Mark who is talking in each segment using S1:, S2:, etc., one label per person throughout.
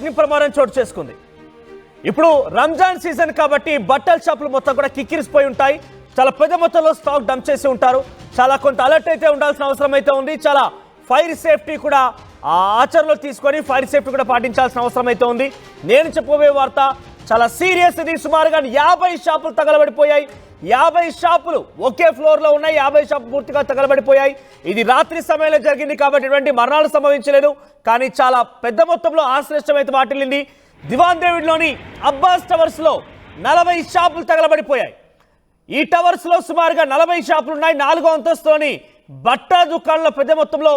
S1: అగ్ని ప్రమాదం చోటు చేసుకుంది. ఇప్పుడు రంజాన్ సీజన్ కాబట్టి బట్టల షాపులు మొత్తం కూడా కిక్కిరిసిపోయి ఉంటాయి. చాలా పెద్ద మొత్తంలో స్టాక్ డంప్ చేసి ఉంటారు. చాలా కొంత అలర్ట్ అయితే ఉండాల్సిన అవసరం అయితే ఉంది. చాలా ఫైర్ సేఫ్టీ కూడా ఆచరణలో తీసుకొని ఫైర్ సేఫ్టీ కూడా పాటించాల్సిన అవసరం అయితే ఉంది. నేను చెప్పబోయే వార్త చాలా సీరియస్. ఇది సుమారుగా 50 షాపులు తగలబడిపోయాయి. 50 షాపులు ఒకే ఫ్లోర్ లో ఉన్నాయి. 50 షాపులు పూర్తిగా తగలబడిపోయాయి. ఇది రాత్రి సమయంలో జరిగింది కాబట్టి ఎటువంటి మరణాలు సంభవించలేదు. కానీ చాలా పెద్ద మొత్తంలో ఆశ్రయం అయితే వాటిల్లింది. దివాన్ డేవిడ్లోని అబ్బాస్ టవర్స్ లో 40 షాపులు తగలబడిపోయాయి. ఈ టవర్స్ లో సుమారుగా 40 షాపులు ఉన్నాయి. 4వ అంతస్తులోని బట్టల దుకాణంలో పెద్ద మొత్తంలో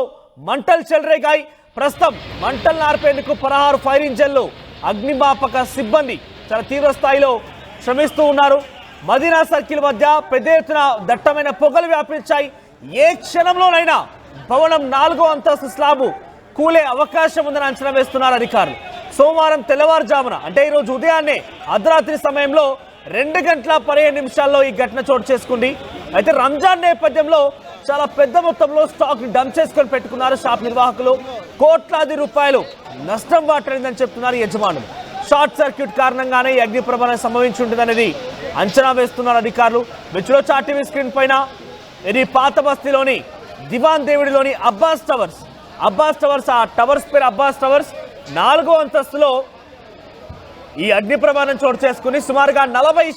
S1: మంటలు చెలరేగాయి. ప్రస్తుతం మంటలు నార్పేందుకు 16 ఫైర్ ఇంజన్లు అగ్నిమాపక సిబ్బంది చాలా తీవ్ర స్థాయిలో శ్రమిస్తూ ఉన్నారు. మదీనా సర్కిల్ మధ్య పెద్ద ఎత్తున దట్టమైన పొగలు వ్యాపించాయి. ఏ క్షణంలోనైనా భవనం 4వ అంతస్తు స్లాబు కూలే అవకాశం ఉందని అంచనా వేస్తున్నారు అధికారులు. సోమవారం తెల్లవారుజామున అంటే ఈరోజు ఉదయాన్నే అర్ధరాత్రి సమయంలో 2:15 ఈ ఘటన చోటు చేసుకుంది. అయితే రంజాన్ నేపథ్యంలో చాలా పెద్ద మొత్తంలో స్టాక్ ని డంప్ చేసుకొని పెట్టుకున్నారు షాప్ నిర్వాహకులు. కోట్లాది రూపాయలు నష్టం వాటిల్లిందని చెప్తున్నారు యజమానులు. షార్ట్ సర్క్యూట్ కారణంగానే ఈ అగ్ని ప్రమాదం సంభవించి ఉంటుందనేది అంచనా వేస్తున్నారు అధికారులు. మీరు చూడొచ్చు ఆర్టీవీ స్క్రీన్ పైన ఇది పాత బస్తీలోని దివాన్ దేవుడిలోని అబ్బాస్ టవర్స్ ఆ టవర్స్ పేరు అబ్బాస్ టవర్స్ 4వ అంతస్తులో ఈ అగ్ని ప్రమాదం చోటు చేసుకుని సుమారుగా 40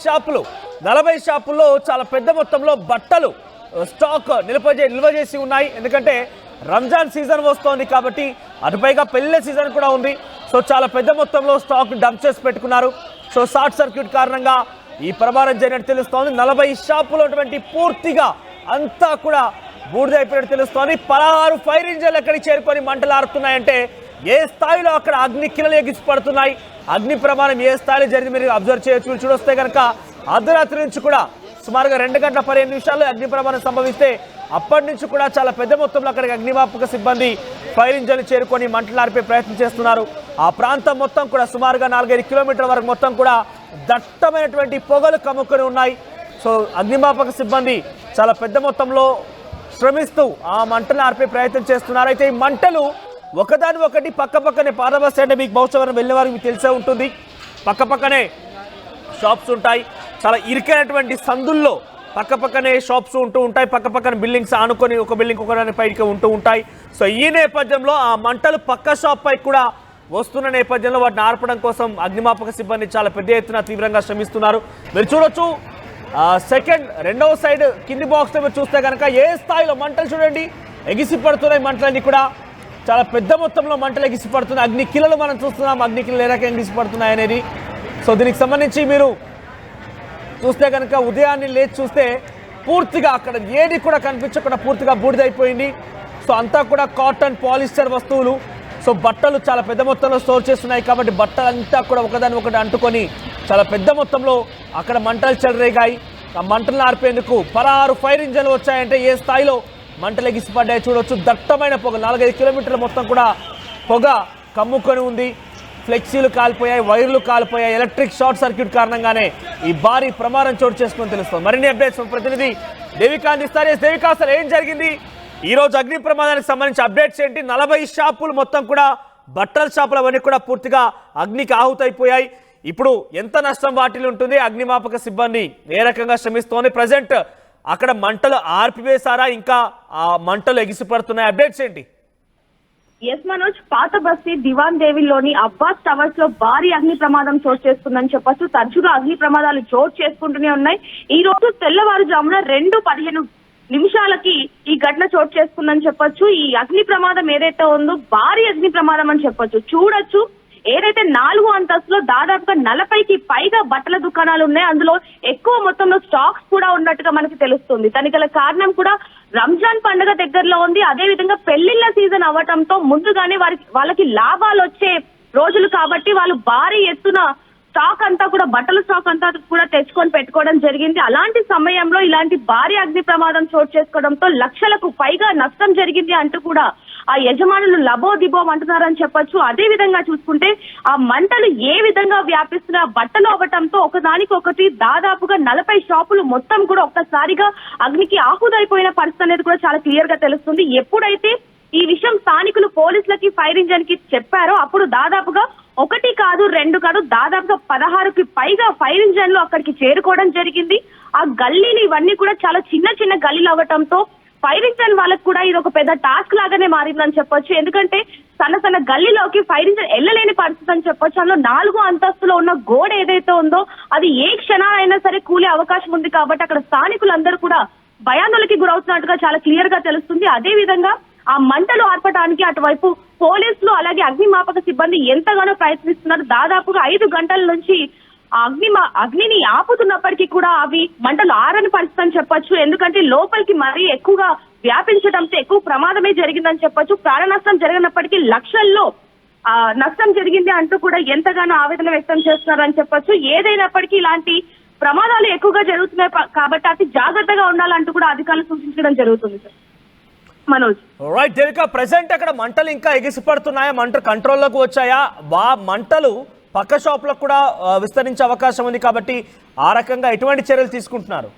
S1: షాపుల్లో చాలా పెద్ద మొత్తంలో బట్టలు స్టాక్ నిల్వ చేసి ఉన్నాయి. ఎందుకంటే రంజాన్ సీజన్ వస్తోంది కాబట్టి అటుపైగా పెళ్లి సీజన్ కూడా ఉంది. సో చాలా పెద్ద మొత్తంలో స్టాక్ డంప్ చేసి పెట్టుకున్నారు. సో షార్ట్ సర్క్యూట్ కారణంగా ఈ ప్రమాదం జరిగినట్టు తెలుస్తోంది. 40 షాపులు పూర్తిగా అంతా కూడా బూడిదైపోయినట్టు తెలుస్తోంది. 16 ఫైర్ ఇంజన్లు ఎక్కడికి చేరుకొని మంటలు ఆరుతున్నాయంటే ఏ స్థాయిలో అక్కడ అగ్ని కిలలు ఎగిసి పడుతున్నాయి. అగ్ని ప్రమాదం ఏ స్థాయిలో జరిగింది మీరు అబ్జర్వ్ చేయొచ్చు. మీరు చూడొస్తే కనుక అర్ధరాత్రి నుంచి కూడా సుమారుగా 2:15 అగ్ని ప్రమాదం సంభవిస్తే అప్పటి నుంచి కూడా చాలా పెద్ద మొత్తంలో అక్కడికి అగ్నిమాపక సిబ్బంది ఫైర్ ఇంజన్లు చేరుకొని మంటలు ఆర్పే ప్రయత్నం చేస్తున్నారు. ఆ ప్రాంతం మొత్తం కూడా సుమారుగా 4-5 కిలోమీటర్ల వరకు మొత్తం కూడా దట్టమైనటువంటి పొగలు కమ్ముకొని ఉన్నాయి. సో అగ్నిమాపక సిబ్బంది చాలా పెద్ద మొత్తంలో శ్రమిస్తూ ఆ మంటలు ఆర్పే ప్రయత్నం చేస్తున్నారు. అయితే ఈ మంటలు ఒకదాని ఒకటి పక్కనే పాత బస్ స్టాండ్ మీకు బహుశా వెళ్ళే వారికి మీకు తెలిసే ఉంటుంది. పక్కనే షాప్స్ ఉంటాయి. చాలా ఇరుకైనటువంటి సందుల్లో పక్కనే షాప్స్ ఉంటూ ఉంటాయి. పక్కన బిల్డింగ్స్ ఆనుకొని ఒక బిల్డింగ్ ఒకదాని పైకి ఉంటూ ఉంటాయి. సో ఈ నేపథ్యంలో ఆ మంటలు పక్క షాప్ పై కూడా వస్తున్న నేపథ్యంలో వాటిని ఆర్పడం కోసం అగ్నిమాపక సిబ్బంది చాలా పెద్ద ఎత్తున తీవ్రంగా శ్రమిస్తున్నారు. మీరు చూడొచ్చు రెండవ సైడ్ కింది బాక్స్ మీరు చూస్తే కనుక ఏ స్థాయిలో మంటలు చూడండి ఎగిసి పడుతున్నాయి. మంటలన్నీ కూడా చాలా పెద్ద మొత్తంలో మంటలు ఎగిసి పడుతున్నాయి. అగ్ని కిలలు మనం చూస్తున్నాం. అగ్ని కిలలు ఏ రకంగా ఎగిసి పడుతున్నాయి అనేది. సో దీనికి సంబంధించి మీరు చూస్తే కనుక ఉదయాన్నే లేచి చూస్తే పూర్తిగా అక్కడ ఏది కూడా కనిపించకుండా పూర్తిగా బూడిదైపోయింది. సో అంతా కూడా కాటన్ పాలిస్టర్ వస్తువులు. సో బట్టలు చాలా పెద్ద మొత్తంలో స్టోర్ చేస్తున్నాయి కాబట్టి బట్టలంతా కూడా ఒకదాని ఒకటి అంటుకొని చాలా పెద్ద మొత్తంలో అక్కడ మంటలు చెలరేగాయి. ఆ మంటలను ఆర్పేందుకు 16 ఫైర్ ఇంజన్లు వచ్చాయంటే ఏ స్థాయిలో మంటలు ఎగిసిపడ్డాయి చూడొచ్చు. దట్టమైన పొగ 4-5 కిలోమీటర్ల మొత్తం కూడా పొగ కమ్ముకొని ఉంది. ఫ్లెక్సీలు కాలిపోయాయి, వైర్లు కాలిపోయాయి. ఎలక్ట్రిక్ షార్ట్ సర్క్యూట్ కారణంగానే ఈ భారీ ప్రమాదం చోటు చేసుకుని తెలుస్తుంది. మరిన్ని అప్డేట్స్ ప్రతినిధి దేవికా అందిస్తారు. దేవికా, అసలు ఏం జరిగింది ఈ రోజు అగ్ని ప్రమాదానికి సంబంధించి అప్డేట్స్ ఏంటి? 40 షాపులు మొత్తం కూడా బట్టల షాపులు అవన్నీ కూడా పూర్తిగా అగ్నికి ఆహుతైపోయాయి. ఇప్పుడు ఎంత నష్టం వాటిల్లి ఉంటుంది? అగ్నిమాపక సిబ్బంది ఏ రకంగా శ్రమిస్తోంది? ప్రజెంట్ అక్కడ మంటలు ఆర్పివేశారా, ఇంకా ఆ మంటలు ఎగిసిపడుతున్నాయి? అప్డేట్స్ ఏంటి?
S2: ఎస్ మనోజ్, పాత బస్తీ దివాన్ దేవిలోని అబ్బాస్ టవర్స్ లో భారీ అగ్ని ప్రమాదం చోటు చేసుకుందని చెప్పొచ్చు. తరచుగా అగ్ని ప్రమాదాలు చోటు చేసుకుంటూనే ఉన్నాయి. ఈ రోజు తెల్లవారుజామున 2:15 ఈ ఘటన చోటు చేసుకుందని చెప్పొచ్చు. ఈ అగ్ని ప్రమాదం ఏదైతే ఉందో భారీ అగ్ని ప్రమాదం అని చెప్పొచ్చు. చూడొచ్చు, ఏదైతే 4వ అంతస్తులో దాదాపుగా 40కి పైగా బట్టల దుకాణాలు ఉన్నాయి. అందులో ఎక్కువ మొత్తంలో స్టాక్స్ కూడా ఉన్నట్టుగా మనకి తెలుస్తుంది. దానికి గల కారణం కూడా రంజాన్ పండుగ దగ్గరలో ఉంది. అదే విధంగా పెళ్లిళ్ల సీజన్ అవ్వటంతో ముందుగానే వాళ్ళకి లాభాలు వచ్చే రోజులు కాబట్టి వాళ్ళు భారీ ఎత్తున స్టాక్ అంతా కూడా బట్టల స్టాక్ అంతా కూడా తెచ్చుకొని పెట్టుకోవడం జరిగింది. అలాంటి సమయంలో ఇలాంటి భారీ అగ్ని ప్రమాదం చోటు చేసుకోవడంతో లక్షలకు పైగా నష్టం జరిగింది అంటూ కూడా ఆ యజమానులు లబోదిబో అంటున్నారని చెప్పొచ్చు. అదే విధంగా చూసుకుంటే ఆ మంటలు ఏ విధంగా వ్యాపిస్తున్న బట్టలు అవ్వటంతో ఒకదానికొకటి దాదాపుగా 40 షాపులు మొత్తం కూడా ఒక్కసారిగా అగ్నికి ఆహుదైపోయిన పరిస్థితి అనేది కూడా చాలా క్లియర్ గా తెలుస్తుంది. ఎప్పుడైతే ఈ విషయం స్థానికులు పోలీసులకి ఫైర్ ఇంజన్ కి చెప్పారో అప్పుడు దాదాపుగా 1 కాదు 2 కాదు దాదాపుగా 16కి పైగా ఫైర్ ఇంజన్లు అక్కడికి చేరుకోవడం జరిగింది. ఆ గల్లీలు ఇవన్నీ కూడా చాలా చిన్న చిన్న గల్లీలు అవ్వటంతో ఫైర్ ఇంజన్ వాళ్ళకు కూడా ఇది ఒక పెద్ద టాస్క్ లాగానే మారిందని చెప్పొచ్చు. ఎందుకంటే సన్న గల్లీలోకి ఫైర్ ఇంజన్ వెళ్ళలేని పరిస్థితి అని చెప్పొచ్చు. అందులో 4 అంతస్తులో ఉన్న గోడ ఏదైతే ఉందో అది ఏ క్షణాలైనా సరే కూలే అవకాశం ఉంది. కాబట్టి అక్కడ స్థానికులందరూ కూడా భయాందోళనకి గురవుతున్నట్టుగా చాలా క్లియర్ గా తెలుస్తుంది. అదే విధంగా ఆ మంటలు ఆర్పడానికి అటువైపు పోలీసులు అలాగే అగ్నిమాపక సిబ్బంది ఎంతగానో ప్రయత్నిస్తున్నారు. దాదాపుగా 5 గంటల నుంచి అగ్నిని ఆపుతున్నప్పటికీ కూడా అవి మంటలు ఆరని పరిస్థితి అని చెప్పొచ్చు. ఎందుకంటే లోపలికి మరీ ఎక్కువగా వ్యాపించడంతో ఎక్కువ ప్రమాదమే జరిగిందని చెప్పొచ్చు. ప్రాణ నష్టం జరిగినప్పటికీ లక్షల్లో నష్టం జరిగింది అంటూ కూడా ఎంతగానో ఆవేదన వ్యక్తం చేస్తున్నారని చెప్పొచ్చు. ఏదైనప్పటికీ ఇలాంటి ప్రమాదాలు ఎక్కువగా జరుగుతున్నాయి కాబట్టి అతి జాగ్రత్తగా ఉండాలంటూ కూడా అధికారులు సూచించడం జరుగుతుంది sir. Manoj
S1: right Devika, present అక్కడ మంటలు ఇంకా ఎగిసిపడుతున్నాయా? మంటలు కంట్రోల్లోకి వచ్చాయా? మంటలు పక్క షాపులకు కూడా విస్తరించే అవకాశం ఉంది కాబట్టి ఆ రకంగా ఎటువంటి చర్యలు తీసుకుంటున్నారు?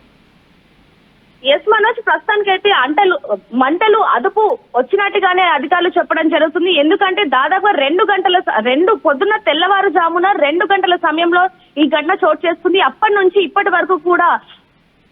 S2: ఎస్ మనోజ్, ప్రస్తుతానికి అయితే మంటలు అదుపు వచ్చినట్టుగానే అధికారులు చెప్పడం జరుగుతుంది. ఎందుకంటే దాదాపు 2 పొద్దున్న తెల్లవారుజామున 2 గంటల సమయంలో ఈ ఘటన చోటు చేసుకుంది. అప్పటి నుంచి ఇప్పటి వరకు కూడా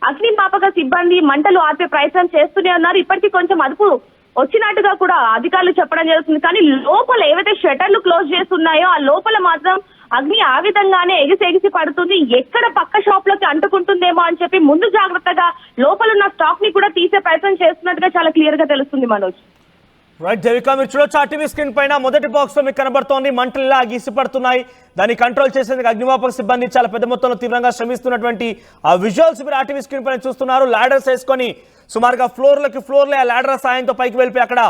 S2: అగ్నిమాపక సిబ్బంది మంటలు ఆపే ప్రయత్నం చేస్తూనే ఉన్నారు. ఇప్పటికీ కొంచెం అదుపు వచ్చినట్టుగా కూడా అధికారులు చెప్పడం జరుగుతుంది. కానీ లోపల ఏవైతే షట్టర్లు క్లోజ్ చేస్తున్నాయో ఆ లోపల మాత్రం అగ్ని ఆ విధంగానే ఎగిసి పడుతుంది. ఎక్కడ పక్క షాప్ లోకి అంటుకుంటుందేమో అని చెప్పి ముందు జాగ్రత్తగా లోపల ఉన్న స్టాక్ ని కూడా తీసే ప్రయత్నం చేస్తున్నట్టుగా చాలా క్లియర్ గా తెలుస్తుంది మనోజ్.
S1: రైట్ దేవిక, మీరు చూడొచ్చు ఆర్టీవీ స్క్రీన్ పైన మొదటి బాక్స్ లో మీకు కనబడుతోంది. మంటలు ఇలా గీసిపడుతున్నాయి. దాన్ని కంట్రోల్ చేసేందుకు అగ్నిమాపక సిబ్బంది చాలా పెద్ద మొత్తంలో తీవ్రంగా శ్రమిస్తున్నటువంటి ఆ విజువల్స్ మీరు ఆర్టీవీ స్క్రీన్ పైన చూస్తున్నారు. లాడర్స్ వేసుకొని సుమారుగా ఫ్లోర్లే ఆ లాడర్ సాయంతో పైకి వెళ్ళిపోయి అక్కడ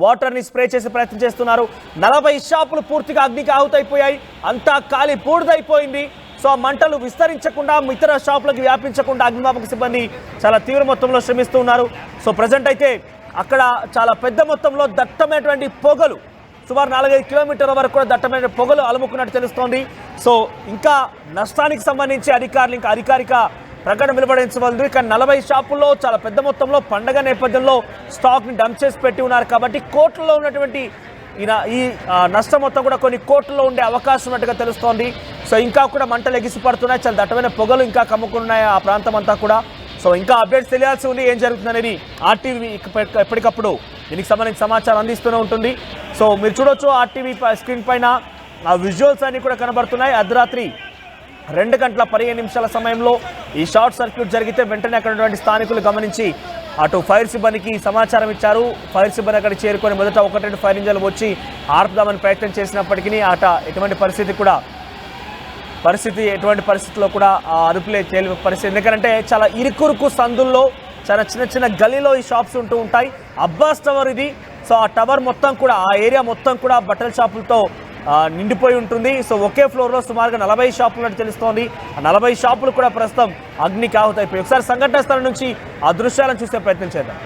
S1: వాటర్ ని స్ప్రే చేసే ప్రయత్నం చేస్తున్నారు. 40 షాపులు పూర్తిగా అగ్నికి ఆహుతైపోయాయి. అంతా కాలి బూడిదైపోయింది. సో ఆ మంటలు విస్తరించకుండా ఇతర షాపులకు వ్యాపించకుండా అగ్నిమాపక సిబ్బంది చాలా తీవ్ర మొత్తంలో శ్రమిస్తూ ఉన్నారు. సో ప్రజెంట్ అయితే అక్కడ చాలా పెద్ద మొత్తంలో దట్టమైనటువంటి పొగలు, సుమారు 4-5 కిలోమీటర్ల వరకు కూడా దట్టమైన పొగలు అలుముకున్నట్టు తెలుస్తోంది. సో ఇంకా నష్టానికి సంబంధించి అధికారులు ఇంకా అధికారిక ప్రకటన వెలువడించవలదు. కానీ 40 షాపుల్లో చాలా పెద్ద మొత్తంలో పండగ నేపథ్యంలో స్టాక్ని డంప్ చేసి పెట్టి ఉన్నారు కాబట్టి కోట్లలో ఉన్నటువంటి ఈ నష్టం మొత్తం కూడా కొన్ని కోట్లలో ఉండే అవకాశం ఉన్నట్టుగా తెలుస్తోంది. సో ఇంకా కూడా మంటలు ఎగిసిపడుతున్నాయి. చాలా దట్టమైన పొగలు ఇంకా కమ్ముకున్నాయి ఆ ప్రాంతం అంతా కూడా. సో ఇంకా అప్డేట్స్ తెలియాల్సి ఉంది ఏం జరుగుతుందనేది. ఆర్టీవీ ఎప్పటికప్పుడు దీనికి సంబంధించిన సమాచారం అందిస్తూనే ఉంటుంది. సో మీరు చూడొచ్చు ఆర్టీవీ స్క్రీన్ పైన ఆ విజువల్స్ అన్ని కూడా కనబడుతున్నాయి. అర్ధరాత్రి 2:15 సమయంలో ఈ షార్ట్ సర్క్యూట్ జరిగితే వెంటనే అక్కడ ఉన్నటువంటి స్థానికులు గమనించి అటు ఫైర్ సిబ్బందికి సమాచారం ఇచ్చారు. ఫైర్ సిబ్బంది అక్కడ చేరుకొని మొదట 1-2 ఫైర్ ఇంజన్లు వచ్చి ఆర్పుదామని ప్రయత్నం చేసినప్పటికీ ఎటువంటి పరిస్థితిలో కూడా అదుపులే తేలి పరిస్థితి. ఎందుకంటే చాలా ఇరుకురుకు సందుల్లో చాలా చిన్న గల్లీలో ఈ షాప్స్ ఉంటూ ఉంటాయి. అబ్బాస్ టవర్ ఇది. సో ఆ టవర్ మొత్తం కూడా ఆ ఏరియా మొత్తం కూడా బట్టల షాపులతో నిండిపోయి ఉంటుంది. సో ఒకే ఫ్లోర్లో సుమారుగా 40 షాపులు ఉన్నట్టు తెలుస్తోంది. ఆ 40 షాపులు కూడా ప్రస్తుతం అగ్నికి ఆహుతైపోయి. ఒకసారి సంఘటన స్థలం నుంచి ఆ దృశ్యాలను చూసే ప్రయత్నం చేద్దాం.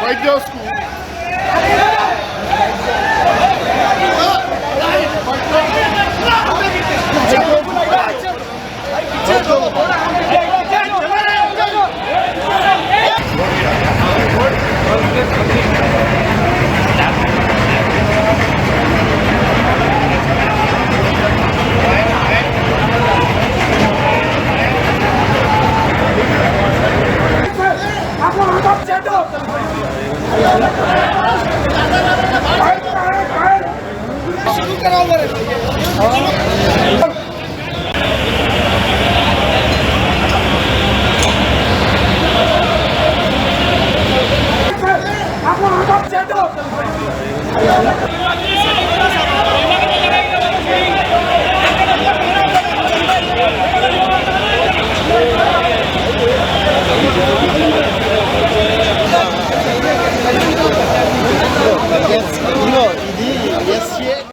S3: Vai Deus.